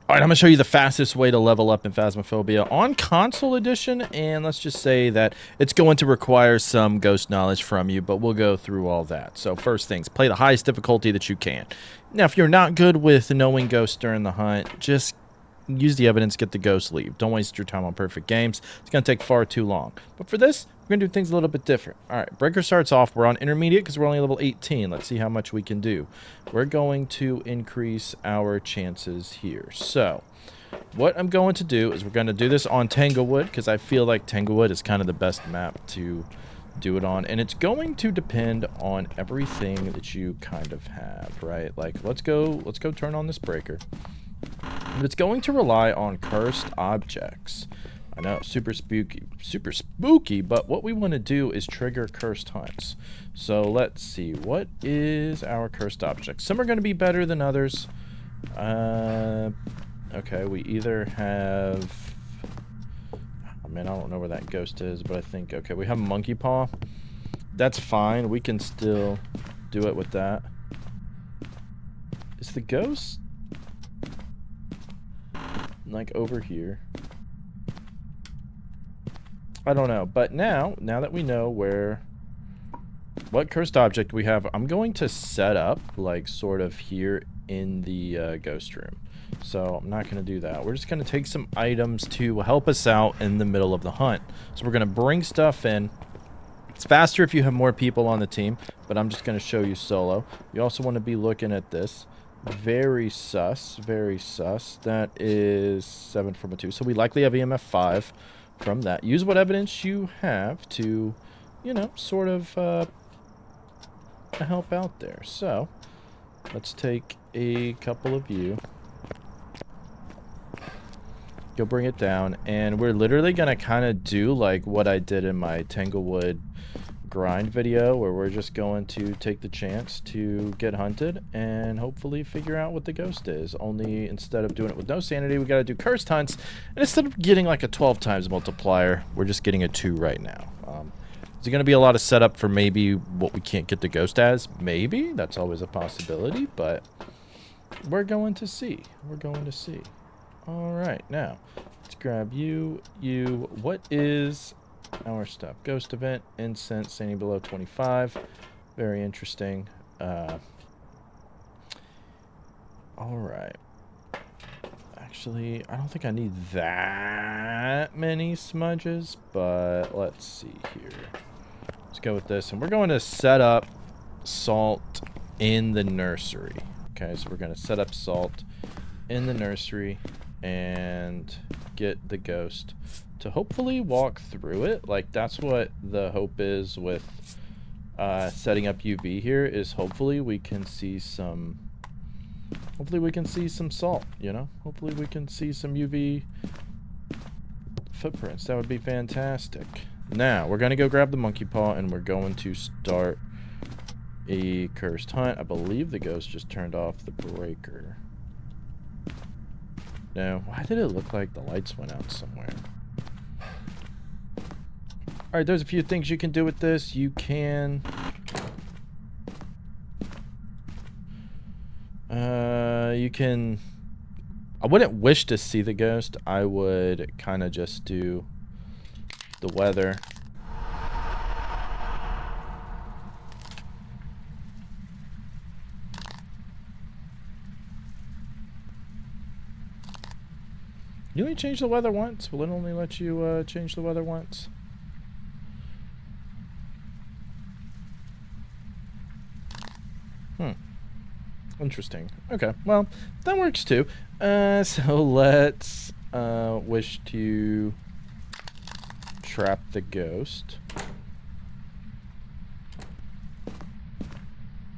All right, I'm going to show you the fastest way to level up in Phasmophobia on console edition, and let's just say that it's going to require some ghost knowledge from you, but we'll go through all that. So first things, play the highest difficulty that you can. Now, if you're not good with knowing ghosts during the hunt, just use the evidence, get the ghost, leave. Don't waste your time on perfect games. It's going to take far too long. But for this, we're going to do things a little bit different. All right, Breaker starts off. We're on intermediate because we're only level 18. Let's see how much we can do. We're going to increase our chances here. So what I'm going to do is we're going to do this on Tanglewood because I feel like Tanglewood is kind of the best map to do it on. And it's going to depend on everything that you kind of have, right? Like, let's go turn on this breaker. But it's going to rely on cursed objects. I know, super spooky, but what we want to do is trigger cursed hunts. So let's see, what is our cursed object? Some are going to be better than others. Okay, we either have... I mean, I don't know where that ghost is, but I think... Okay, we have monkey paw. That's fine, we can still do it with that. Is the ghost... like over here? I don't know, but now that we know what cursed object we have, I'm going to set up like sort of here in the ghost room. So I'm not going to do that. We're just going to take some items to help us out in the middle of the hunt. So we're going to bring stuff in. It's faster if you have more people on the team, but I'm just going to show you solo. You also want to be looking at this. Very sus, very sus. That is 7 from a 2. So we likely have EMF 5 from that. Use what evidence you have to, you know, sort of help out there. So let's take a couple of you. Go bring it down. And we're literally going to kind of do like what I did in my Tanglewood grind video, where we're just going to take the chance to get hunted and hopefully figure out what the ghost is. Only instead of doing it with no sanity, we got to do cursed hunts, and instead of getting like a 12 times multiplier, we're just getting a 2 right now. Is it going to be a lot of setup for maybe what we can't get the ghost as? Maybe. That's always a possibility, but we're going to see. We're going to see. All right, now let's grab you. What is our stuff? Ghost event, incense, standing below 25. Very interesting. All right. Actually, I don't think I need that many smudges, but let's see here. Let's go with this, and we're going to set up salt in the nursery. Okay, so we're going to set up salt in the nursery and get the ghost to hopefully walk through it. Like, that's what the hope is with setting up UV here, is hopefully we can see some salt, you know? Hopefully we can see some UV footprints. That would be fantastic. Now, we're going to go grab the monkey paw, and we're going to start a cursed hunt. I believe the ghost just turned off the breaker. No, why did it look like the lights went out somewhere? Alright, there's a few things you can do with this. You can... I wouldn't wish to see the ghost. I would kind of just do the weather. You only change the weather once? Will it only let you change the weather once? Interesting. Okay, well, that works too. So let's wish to trap the ghost.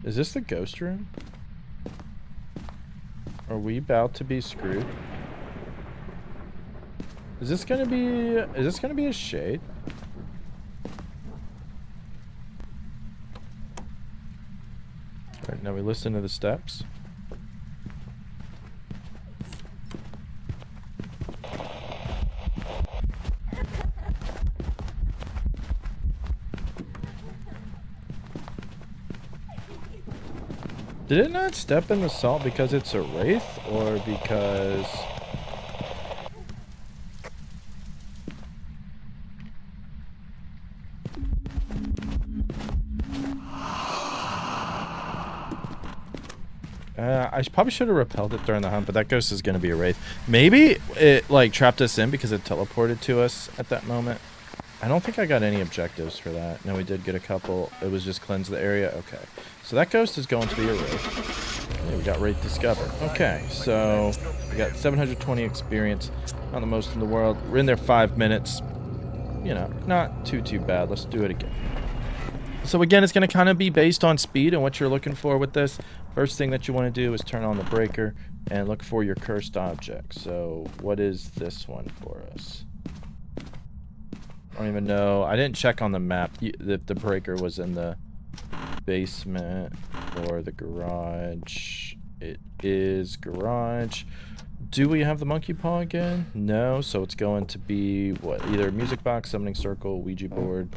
Is this the ghost room? Are we about to be screwed? Is this gonna be a shade? Alright, now we listen to the steps. Did it not step in the salt because it's a wraith, or because... I probably should have repelled it during the hunt, but that ghost is going to be a wraith. Maybe it, like, trapped us in because it teleported to us at that moment. I don't think I got any objectives for that. No, we did get a couple. It was just cleanse the area. Okay. So that ghost is going to be a wraith. Yeah, we got wraith discovered. Okay, so we got 720 experience. Not the most in the world. We're in there 5 minutes. You know, not too bad. Let's do it again. So again, it's going to kind of be based on speed and what you're looking for with this. First thing that you want to do is turn on the breaker and look for your cursed object. So what is this one for us? I don't even know. I didn't check on the map if the breaker was in the basement or the garage. It is garage. Do we have the monkey paw again? No, so it's going to be what? Either music box, summoning circle, Ouija board.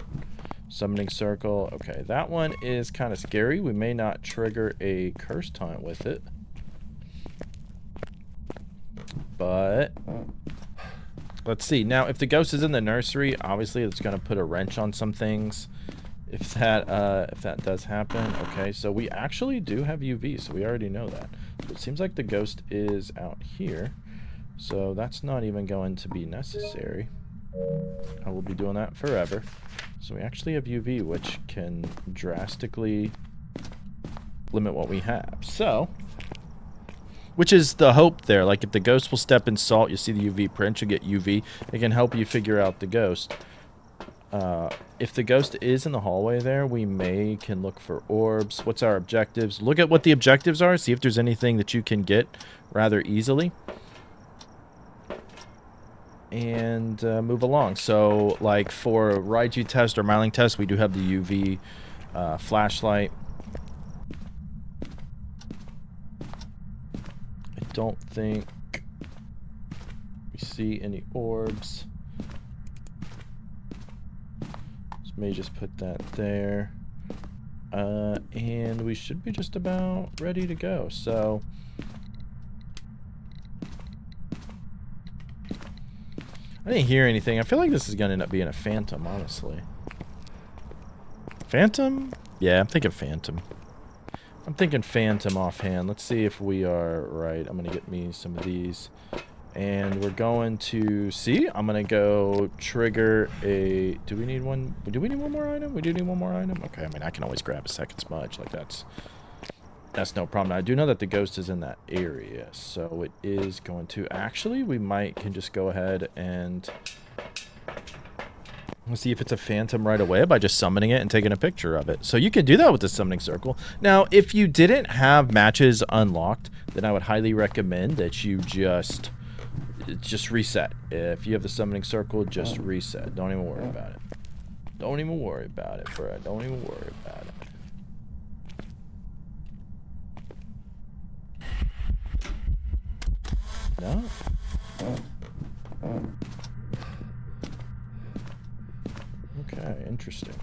Summoning circle. Okay, that one is kind of scary. We may not trigger a curse hunt with it. But let's see. Now, if the ghost is in the nursery, obviously it's going to put a wrench on some things. If that does happen. Okay, so we actually do have UV, so we already know that. So it seems like the ghost is out here. So that's not even going to be necessary. I will be doing that forever. So we actually have UV, which can drastically limit what we have. So, which is the hope there. Like, if the ghost will step in salt, you see the UV print, you get UV. It can help you figure out the ghost. If the ghost is in the hallway there, we can look for orbs. What's our objectives? Look at what the objectives are. See if there's anything that you can get rather easily. And move along. So, like, for Raiju test or miling test, we do have the UV flashlight. I don't think we see any orbs. So may just put that there. And we should be just about ready to go. So I didn't hear anything. I feel like this is going to end up being a phantom, honestly. Phantom? Yeah, I'm thinking phantom. I'm thinking phantom offhand. Let's see if we are right. I'm going to get me some of these. And we're going to see. I'm going to go trigger a... Do we need one? Do we need one more item? We do need one more item? Okay, I mean, I can always grab a second smudge. Like, that's no problem. I do know that the ghost is in that area, so it is going to... Actually, we can just go ahead and... Let's see if it's a phantom right away by just summoning it and taking a picture of it. So you can do that with the summoning circle. Now, if you didn't have matches unlocked, then I would highly recommend that you just reset. If you have the summoning circle, just reset. Don't even worry about it. Don't even worry about it, bro. Don't even worry about it. No? Okay, interesting.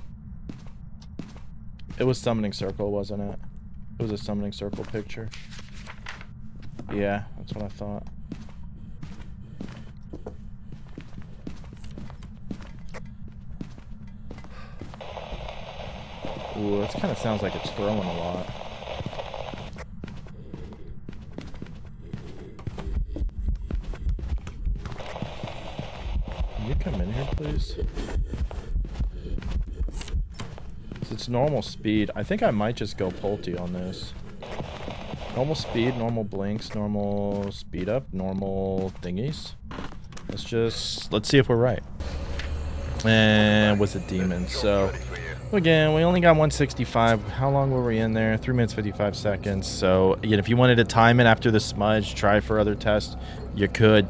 It was summoning circle, wasn't it? It was a summoning circle picture. Yeah, that's what I thought. Ooh, that kind of sounds like it's throwing a lot. Can you come in here, please? It's normal speed. I think I might just go Pulte on this. Normal speed, normal blinks, normal speed up, normal thingies. Let's see if we're right. And was a demon, so... Again, we only got 165. How long were we in there? 3 minutes, 55 seconds. So, again, if you wanted to time it after the smudge, try for other tests, you could.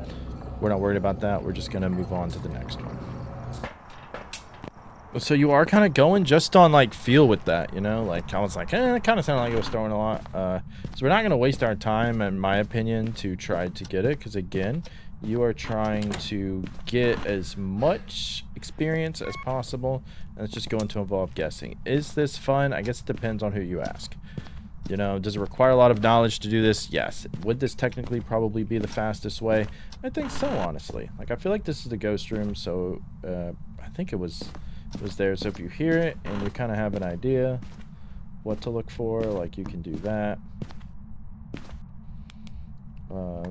We're not worried about that. We're just going to move on to the next one. So you are kind of going just on, like, feel with that, you know? Like, I was like, it kind of sounded like it was throwing a lot. So we're not going to waste our time, in my opinion, to try to get it. Because, again, you are trying to get as much experience as possible. And it's just going to involve guessing. Is this fun? I guess it depends on who you ask. You know, does it require a lot of knowledge to do this? Yes. Would this technically probably be the fastest way? I think so, honestly. Like, I feel like this is the ghost room, so I think it was there. So if you hear it and you kind of have an idea what to look for, like, you can do that.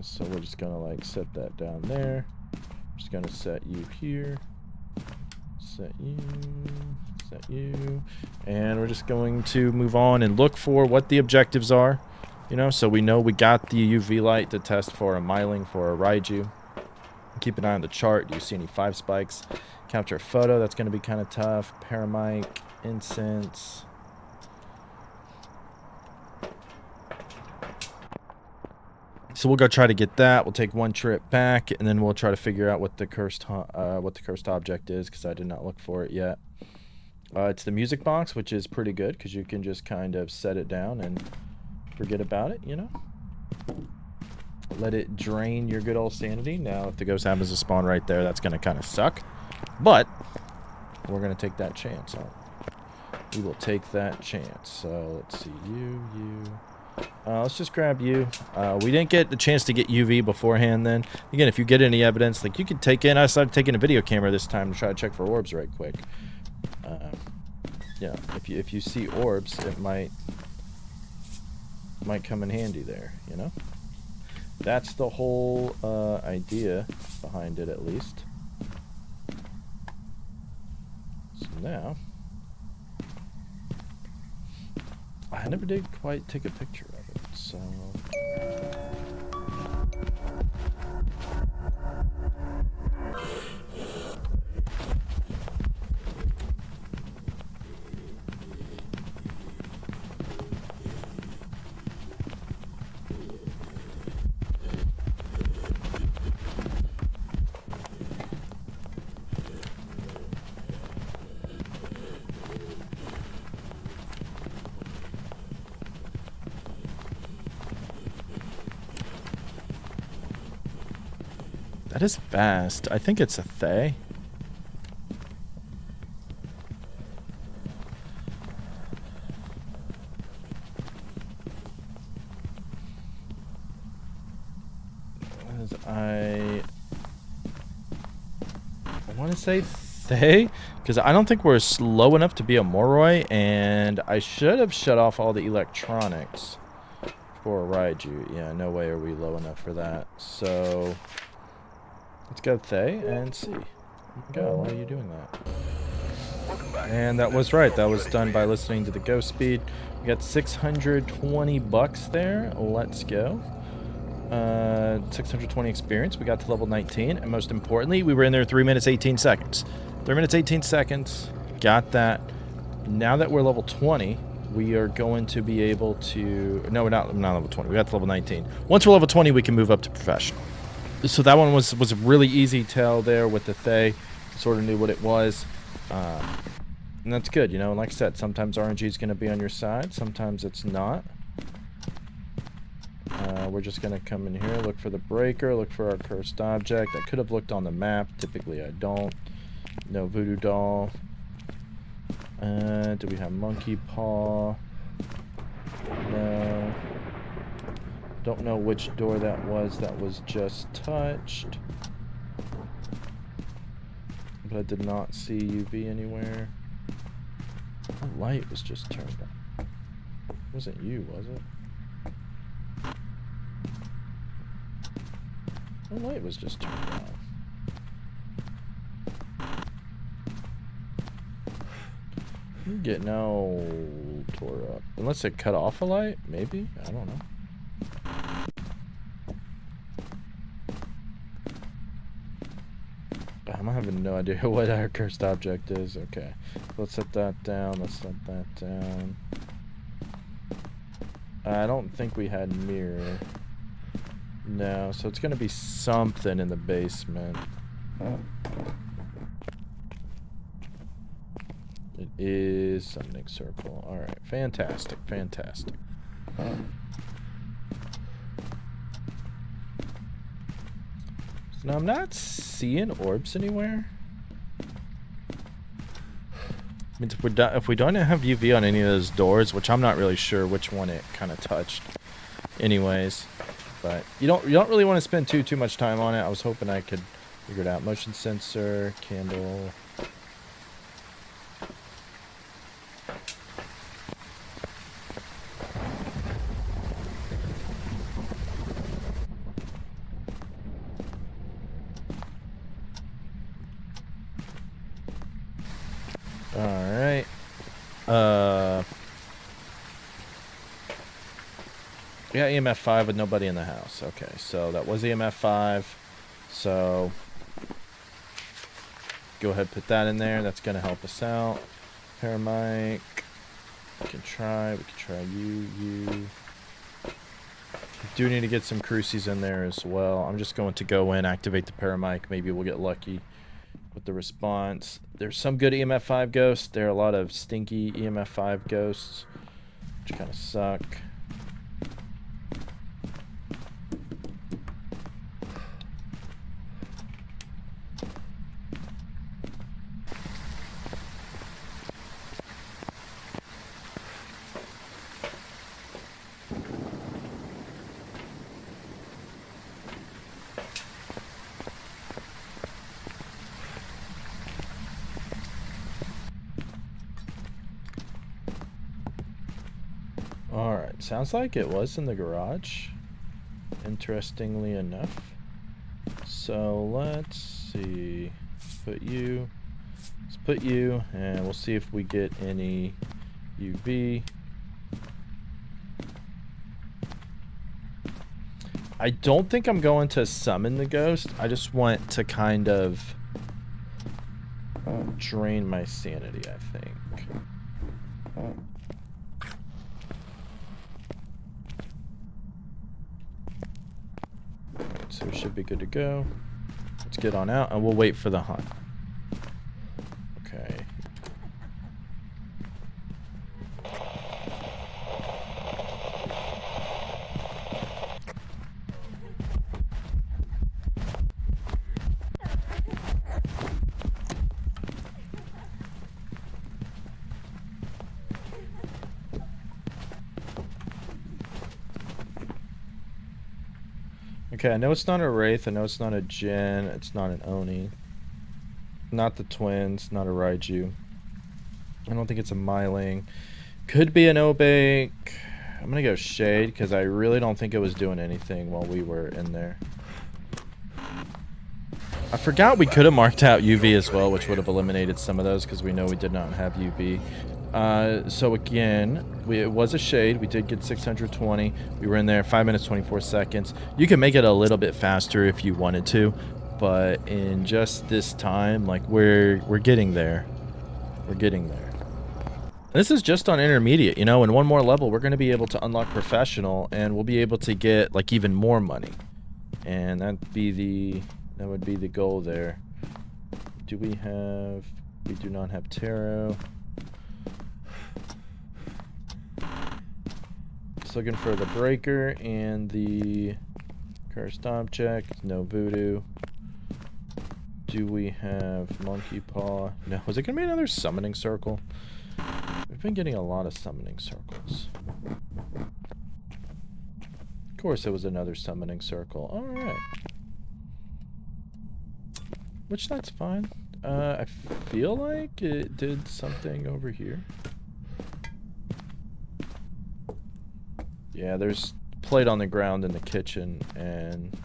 So we're just gonna like set that down there. Just gonna set you here. Set you, and we're just going to move on and look for what the objectives are, you know, so we know we got the UV light to test for a myling for a Raiju. Keep an eye on the chart. Do you see any 5 spikes? Capture a photo. That's going to be kind of tough. Paramic, incense. So we'll go try to get that. We'll take one trip back, and then we'll try to figure out what the cursed object is, because I did not look for it yet. It's the music box, which is pretty good because you can just kind of set it down and forget about it, you know? Let it drain your good old sanity. Now, if the ghost happens to spawn right there, that's going to kind of suck. But we're going to take that chance. We will take that chance. So let's see. You. Let's just grab you. We didn't get the chance to get UV beforehand then. Again, if you get any evidence, like you could take in... I started taking a video camera this time to try to check for orbs right quick. Yeah, if you see orbs, it might come in handy there, you know? That's the whole idea behind it, at least. So now... I never did quite take a picture of it, so... That is fast. I think it's a Thay. I want to say Thay, because I don't think we're slow enough to be a Moroi, and I should have shut off all the electronics for a Raiju. Yeah, no way are we low enough for that. So... let's go Thay and see. Go, why are you doing that? And that was right. That was done by listening to the ghost speed. We got 620 bucks there. Let's go. 620 experience. We got to level 19. And most importantly, we were in there 3 minutes, 18 seconds. 3 minutes, 18 seconds. Got that. Now that we're level 20, we are going to be able to... no, we're not level 20. We got to level 19. Once we're level 20, we can move up to professional. So that one was a really easy tell there with the Thay. Sort of knew what it was. And that's good, you know. And like I said, sometimes RNG is going to be on your side. Sometimes it's not. We're just going to come in here, look for the breaker, look for our cursed object. I could have looked on the map. Typically, I don't. No voodoo doll. Do we have monkey paw? No. Don't know which door that was just touched. But I did not see UV anywhere. The light was just turned on. It wasn't you, was it? The light was just turned on. You get no tore up. Unless it cut off a light, maybe? I don't know. I'm having no idea what our cursed object is. Okay. Let's set that down. Let's set that down. I don't think we had mirror. No, so it's going to be something in the basement. It is summoning circle. Alright, fantastic, fantastic. So now I'm not seeing orbs anywhere. I mean, if we don't have UV on any of those doors, which I'm not really sure which one it kind of touched, anyways. But you don't really want to spend too much time on it. I was hoping I could figure it out. Motion sensor, candle. Alright. Yeah, EMF 5 with nobody in the house. Okay, so that was EMF 5. So go ahead, put that in there. That's gonna help us out. Paramic. We can try you. We do need to get some crucies in there as well. I'm just going to go in, activate the paramic. Maybe we'll get lucky with the response. There's some good EMF 5 ghosts. There are a lot of stinky EMF 5 ghosts, which kind of suck. Alright, sounds like it was in the garage, interestingly enough. So let's see. Let's put you, and we'll see if we get any UV. I don't think I'm going to summon the ghost. I just want to kind of drain my sanity, I think. So we should be good to go. Let's get on out and we'll wait for the hunt. Okay. Okay, I know it's not a Wraith, I know it's not a Jinn, it's not an Oni. Not the twins, not a Raiju. I don't think it's a Myling. Could be an Obake. I'm gonna go Shade, because I really don't think it was doing anything while we were in there. I forgot we could have marked out UV as well, which would have eliminated some of those, because we know we did not have UV. So again, it was a Shade. We did get 620. We were in there 5 minutes 24 seconds. You can make it a little bit faster if you wanted to, but in just this time, like we're getting there. We're getting there. This is just on intermediate, you know. In one more level, we're going to be able to unlock professional, and we'll be able to get like even more money, and that would be the goal there. Do we have? We do not have tarot. Just looking for the breaker and the cursed object. No voodoo. Do we have monkey paw? No. Is it gonna be another summoning circle? We've been getting a lot of summoning circles. Of course it was another summoning circle. Alright. Which that's fine. I feel like it did something over here. Yeah, there's plate on the ground in the kitchen, and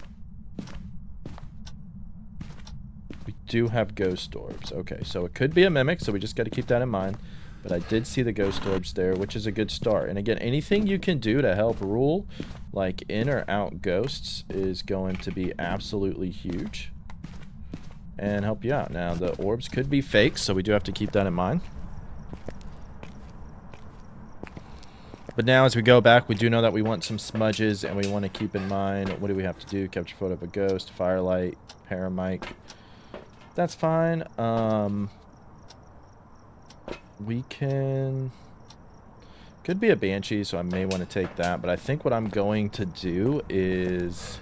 we do have ghost orbs. Okay, so it could be a mimic, so we just got to keep that in mind. But I did see the ghost orbs there, which is a good start. And again, anything you can do to help rule, like in or out ghosts, is going to be absolutely huge and help you out. Now, the orbs could be fake, so we do have to keep that in mind. But now, as we go back, we do know that we want some smudges, and we want to keep in mind, what do we have to do? Capture photo of a ghost, firelight, paramic. That's fine. We can... Could be a banshee, so I may want to take that. But I think what I'm going to do is...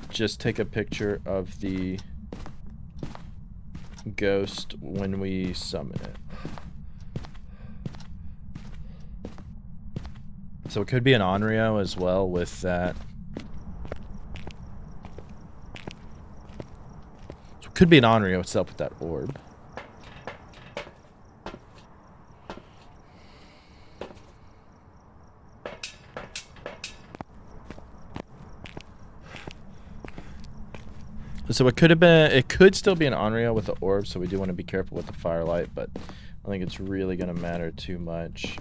just take a picture of the ghost when we summon it. So it could be an Onryo as well with that. So it could be an Onryo itself with that orb. So it could have been, it could still be an Onryo with the orb, so we do want to be careful with the firelight, but I think it's really going to matter too much.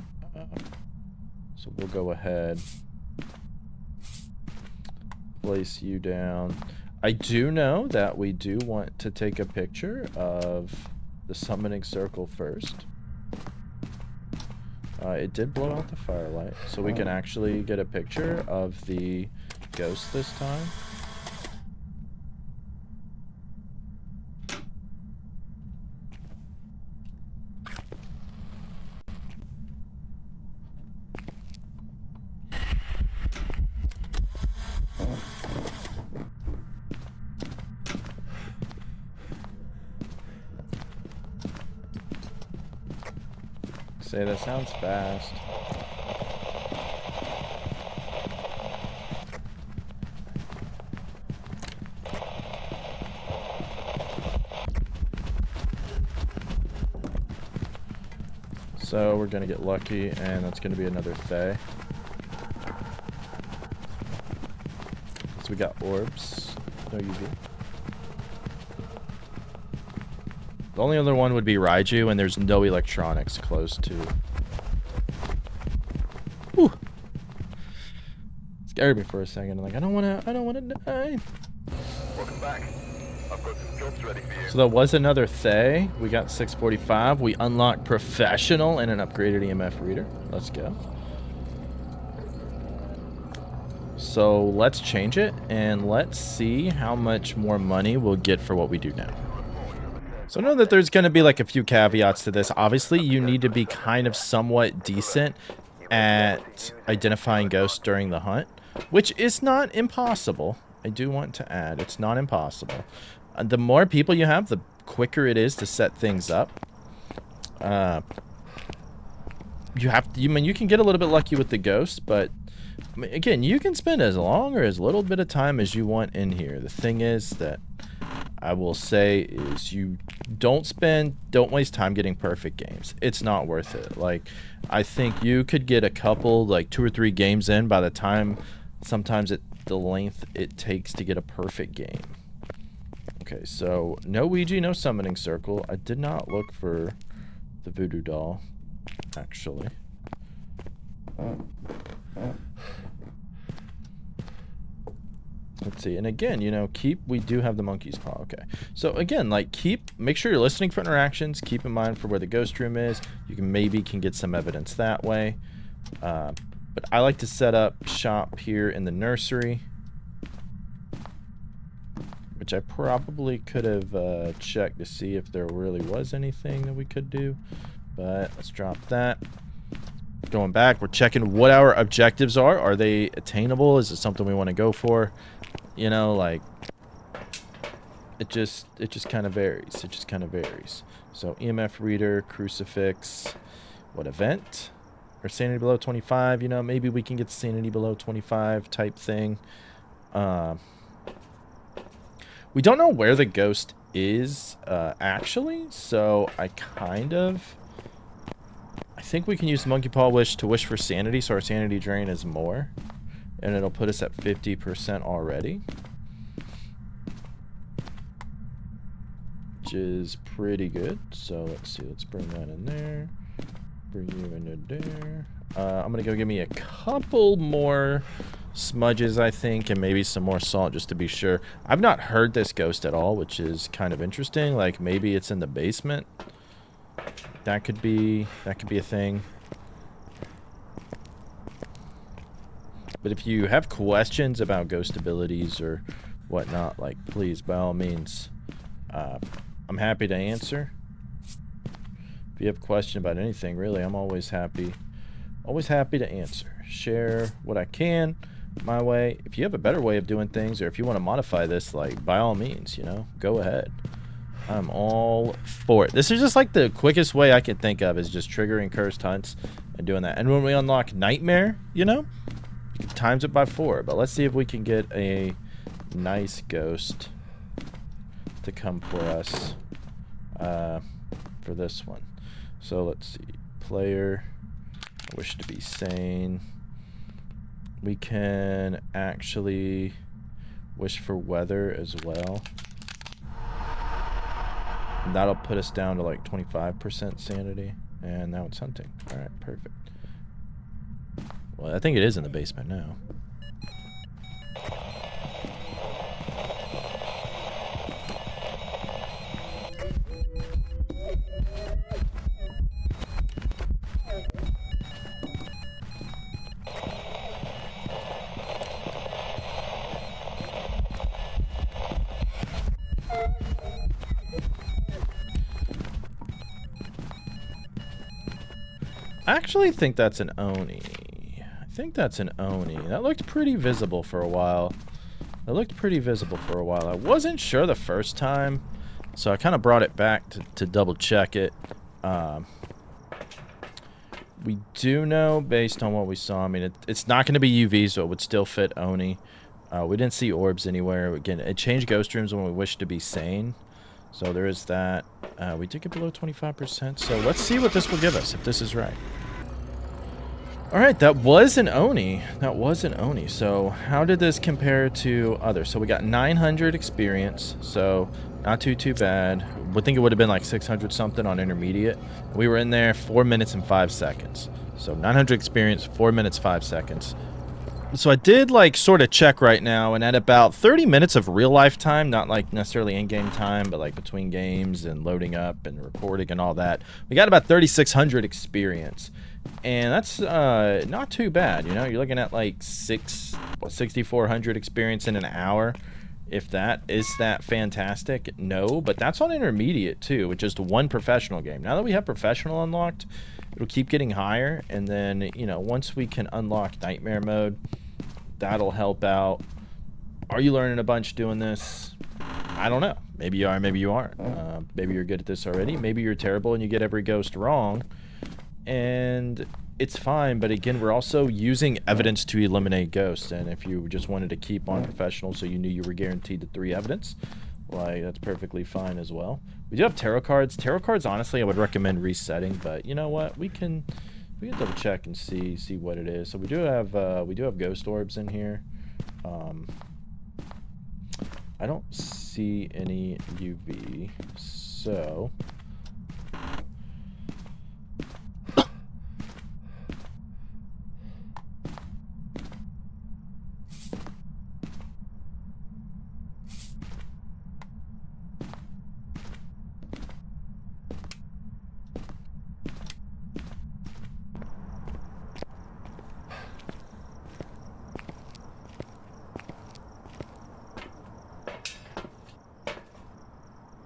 So we'll go ahead, place you down. I do know that we do want to take a picture of the summoning circle first. It did blow out the firelight, so we can actually get a picture of the ghost this time. Say, that sounds fast. So we're gonna get lucky, and that's gonna be another Thay. So we got orbs. No UV. The only other one would be Raiju, and there's no electronics close to. Whew. Scared me for a second. I'm like, I don't wanna die. Welcome back. I've got some jobs ready for you. So that was another Thay. We got 645. We unlocked Professional and an upgraded EMF reader. Let's go. So let's change it, and let's see how much more money we'll get for what we do now. So I know that there's going to be like a few caveats to this. Obviously, you need to be kind of somewhat decent at identifying ghosts during the hunt, which is not impossible. I do want to add, it's not impossible. The more people you have, the quicker it is to set things up. You can get a little bit lucky with the ghosts, but again, you can spend as long or as little bit of time as you want in here. The thing is that I will say is you don't waste time getting perfect games. It's not worth it. Like, I think you could get a couple, like 2 or 3 games in by the time, sometimes the length it takes to get a perfect game. Okay, so no Ouija, no summoning circle. I did not look for the voodoo doll, actually. Let's see, and again, you know, we do have the monkey's paw. Okay, so again, like, make sure you're listening for interactions. Keep in mind for where the ghost room is. You can get some evidence that way. But I like to set up shop here in the nursery, which I probably could have checked to see if there really was anything that we could do. But let's drop that. Going back, we're checking what our objectives are. Are they attainable? Is it something we want to go for? You know, like, it just kind of varies. It just kind of varies. So EMF reader, crucifix, what event? Or sanity below 25, you know, maybe we can get sanity below 25 type thing. We don't know where the ghost is, actually, so I think we can use the monkey paw wish to wish for sanity, so our sanity drain is more. And it'll put us at 50% already. Which is pretty good. So let's see, let's bring that in there. Bring you into there. I'm gonna go give me a couple more smudges, I think, and maybe some more salt just to be sure. I've not heard this ghost at all, which is kind of interesting. Like, maybe it's in the basement. That could be a thing. But if you have questions about ghost abilities or whatnot, like, please, by all means, I'm happy to answer. If you have a question about anything, really, I'm always happy to answer. Share what I can my way. If you have a better way of doing things, or if you want to modify this, like, by all means, you know, go ahead. I'm all for it. This is just like the quickest way I can think of is just triggering cursed hunts and doing that. And when we unlock Nightmare, you know, you can times it by 4. But let's see if we can get a nice ghost to come for us for this one. So let's see. Player, wish to be sane. We can actually wish for weather as well. And that'll put us down to like 25% sanity. And now it's hunting. Alright, perfect. Well, I think it is in the basement now. I actually think that's an Oni. I think that's an Oni. That looked pretty visible for a while. I wasn't sure the first time, so I kind of brought it back to double check it. We do know, based on what we saw, I mean, it's not going to be UV, so it would still fit Oni. We didn't see orbs anywhere. Again, it changed ghost rooms when we wished to be sane. So there is that. We did get below 25%, so let's see what this will give us, if this is right. Alright, that was an Oni. So how did this compare to others? So we got 900 experience, so not too bad. I think it would have been like 600 something on intermediate. We were in there 4 minutes and 5 seconds. So 900 experience, 4 minutes, 5 seconds. So I did like sort of check right now, and at about 30 minutes of real life time, not like necessarily in-game time, but like between games and loading up and recording and all that, we got about 3,600 experience. And that's not too bad, you know. You're looking at like 6,400 experience in an hour. If that is that fantastic, no, but that's on intermediate too, with just one professional game. Now that we have professional unlocked, it'll keep getting higher, and then, you know, once we can unlock nightmare mode, that'll help out. Are you learning a bunch doing this? I don't know. Maybe you are, maybe you aren't. Maybe you're good at this already. Maybe you're terrible and you get every ghost wrong. And it's fine, but again, we're also using evidence to eliminate ghosts. And if you just wanted to keep on professional so you knew you were guaranteed the 3 evidence, like, that's perfectly fine as well. We do have tarot cards. Tarot cards, honestly, I would recommend resetting, but you know what? We can double check and see what it is. So we do have ghost orbs in here. I don't see any UV, so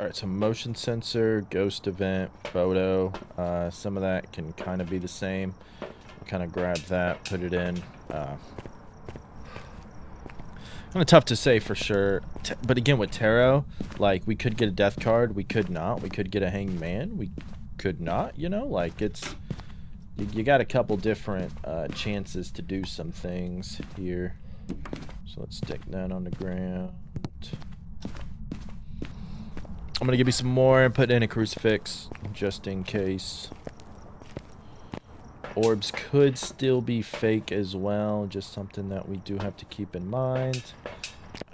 alright, so motion sensor, ghost event, photo, some of that can kind of be the same. We'll kind of grab that, put it in. Kind of tough to say for sure, but again, with tarot, like, we could get a death card, we could not. We could get a hanged man, we could not, you know? Like, it's... You got a couple different chances to do some things here. So let's stick that on the ground. I'm gonna give you some more and put in a crucifix just in case. Orbs could still be fake as well, just something that we do have to keep in mind.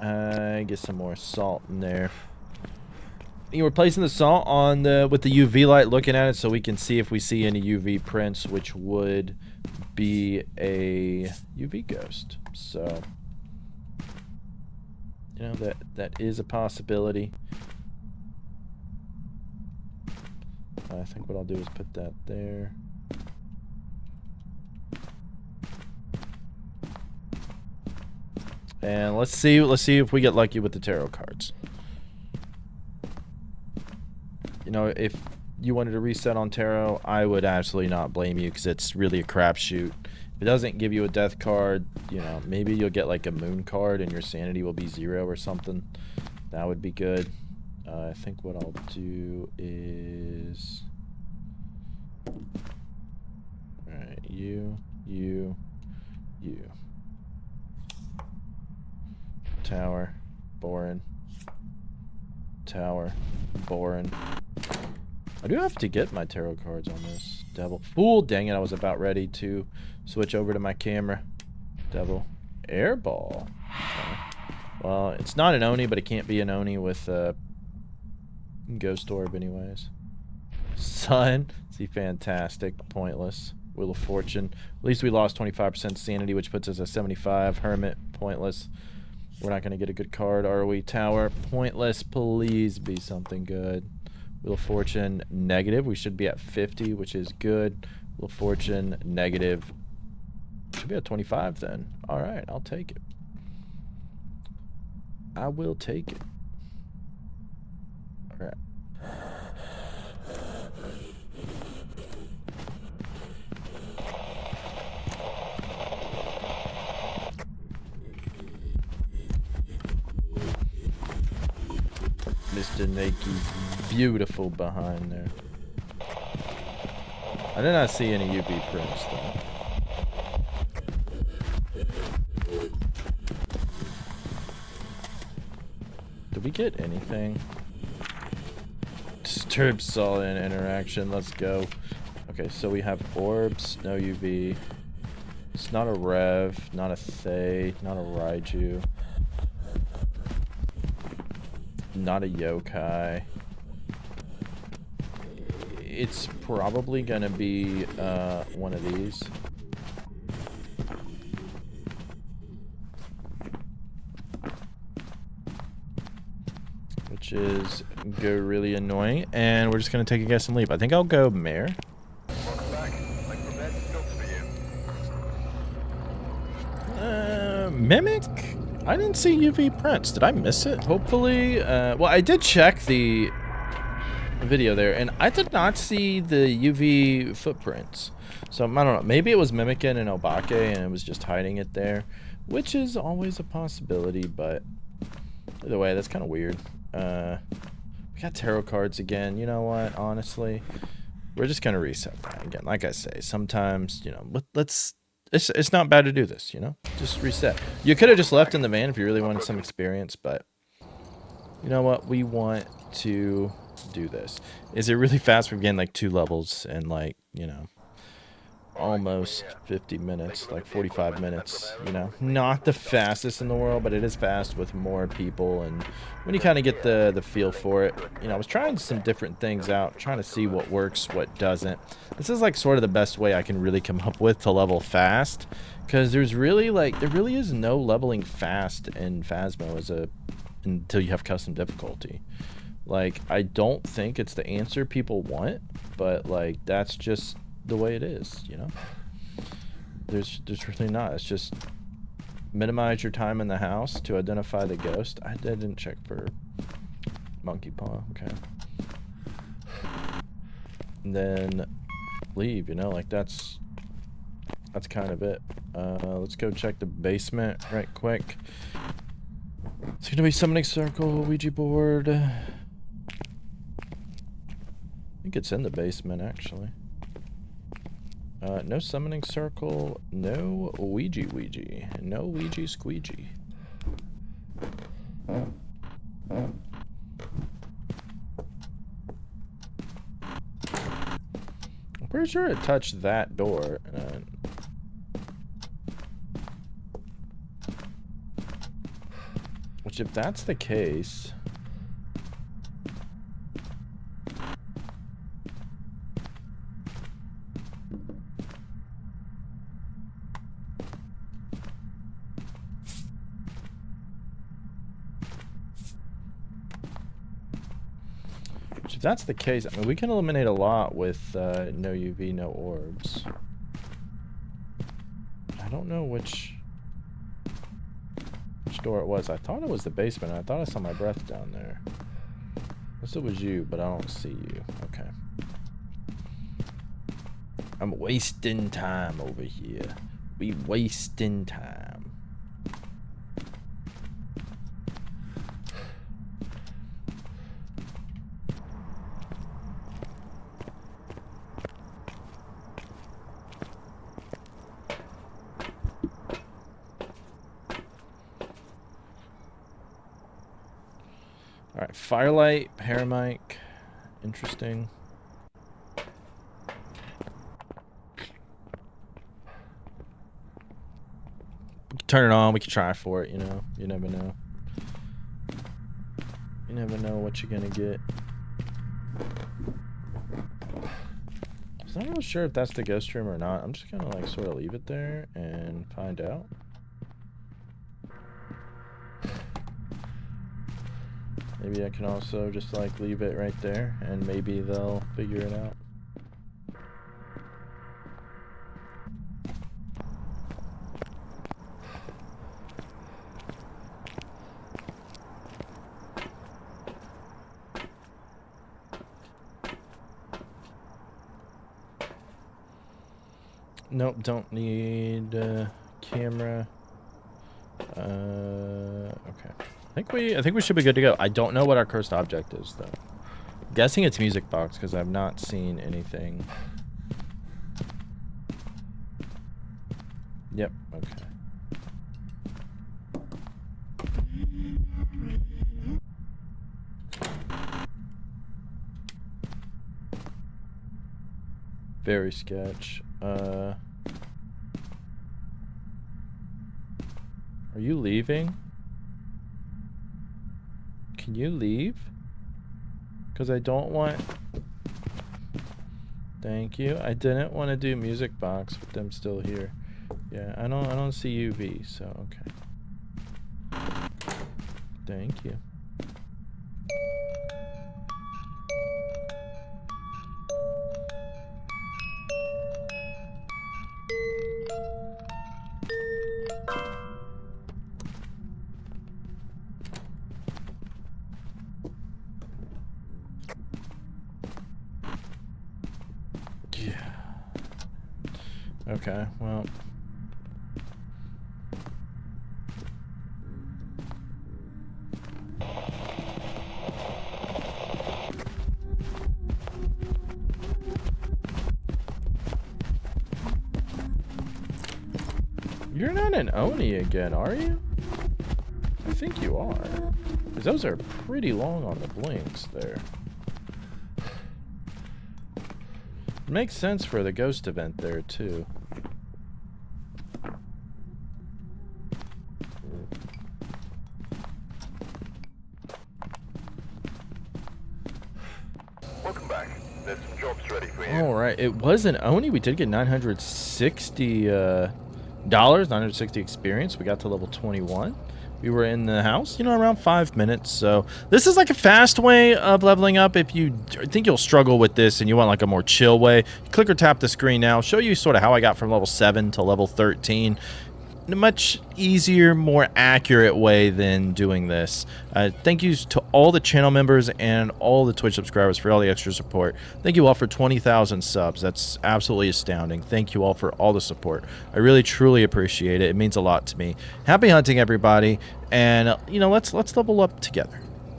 Get some more salt in there. We're placing the salt on with the UV light, looking at it so we can see if we see any UV prints, which would be a UV ghost. So, you know, that is a possibility. I think what I'll do is put that there. And let's see if we get lucky with the tarot cards. You know, if you wanted to reset on tarot, I would absolutely not blame you, because it's really a crapshoot. If it doesn't give you a death card, you know, maybe you'll get like a moon card and your sanity will be 0 or something. That would be good. I think what I'll do is... Alright, you. Tower, boring. Tower, boring. I do have to get my tarot cards on this. Devil. Fool, dang it, I was about ready to switch over to my camera. Devil. Airball. Okay. Well, it's not an Oni, but it can't be an Oni with Ghost Orb anyways. Sun. See, fantastic. Pointless. Wheel of Fortune. At least we lost 25% sanity, which puts us at 75. Hermit. Pointless. We're not going to get a good card, are we? Tower. Pointless. Please be something good. Wheel of Fortune. Negative. We should be at 50, which is good. Wheel of Fortune. Negative. Should be at 25 then. Alright, I'll take it. I will take it. Alright. Mr. Nakey's beautiful behind there. I did not see any UV prints though. Did we get anything? Disturb solid interaction. Let's go. Okay, so we have orbs, no UV. It's not a Rev, not a Thay, not a Raiju. Not a yokai. It's probably gonna be one of these. Which is go really annoying, and we're just gonna take a guess and leave. I think I'll go Mare. Welcome back. I'm prepared to filter for you. Mimic? I didn't see UV prints. Did I miss it? Hopefully. Well, I did check the video there, and I did not see the UV footprints. So, I don't know. Maybe it was mimicking an Obake, and it was just hiding it there, which is always a possibility, but either way, that's kind of weird. We got tarot cards again. You know what? Honestly, we're just going to reset that again. Like I say, sometimes, you know, let's... It's not bad to do this, you know? Just reset. You could have just left in the van if you really wanted some experience, but you know what? We want to do this. Is it really fast? We've gained like 2 levels in like, you know, almost 50 minutes, like 45 minutes, you know? Not the fastest in the world, but it is fast with more people, and when you kind of get the feel for it, you know, I was trying some different things out, trying to see what works, what doesn't. This is like sort of the best way I can really come up with to level fast, because there's really like, there really is no leveling fast in Phasmo until you have custom difficulty. Like, I don't think it's the answer people want, but like, that's just the way it is, you know? There's really not. It's just minimize your time in the house to identify the ghost. I didn't check for monkey paw. Okay. And then leave, you know, like that's kind of it. Let's go check the basement right quick. It's gonna be summoning circle, Ouija board. I think it's in the basement actually. No summoning circle, no Ouija, no Ouija squeegee. I'm pretty sure it touched that door. Which, if that's the case... If that's the case, I mean, we can eliminate a lot with no UV, no orbs. I don't know which door it was. I thought it was the basement. I thought I saw my breath down there. Unless it was you, but I don't see you. Okay. I'm wasting time over here. We wasting time. Alright, firelight, paramic. Interesting. We can turn it on, we can try for it, you know. You never know. You never know what you're gonna get. So I'm not really sure if that's the ghost room or not. I'm just gonna like sort of leave it there and find out. Maybe I can also just like leave it right there and maybe they'll figure it out. Nope, don't need camera. Okay. I think we should be good to go. I don't know what our cursed object is though. I'm guessing it's music box because I've not seen anything. Yep, okay. Very sketch. Are you leaving? Can you leave? Because I don't want... Thank you. I didn't want to do music box with them still here. Yeah, I don't see UV, so okay. Thank you. Okay, well. You're not an Oni again, are you? I think you are. Because those are pretty long on the blinks there. Makes sense for the ghost event there, too. Welcome back. There's some jobs ready for you. Alright, it was an Oni. We did get $960, 960 experience. We got to level 21. We were in the house, you know, around 5 minutes. So this is like a fast way of leveling up. If you think you'll struggle with this and you want like a more chill way, click or tap the screen now. Show you sort of how I got from level 7 to level 13. In a much easier, more accurate way than doing this. Thank you to all the channel members and all the Twitch subscribers for all the extra support. Thank you all for 20,000 subs. That's absolutely astounding. Thank you all for all the support. I really, truly appreciate it. It means a lot to me. Happy hunting, everybody. And, you know, let's level up together.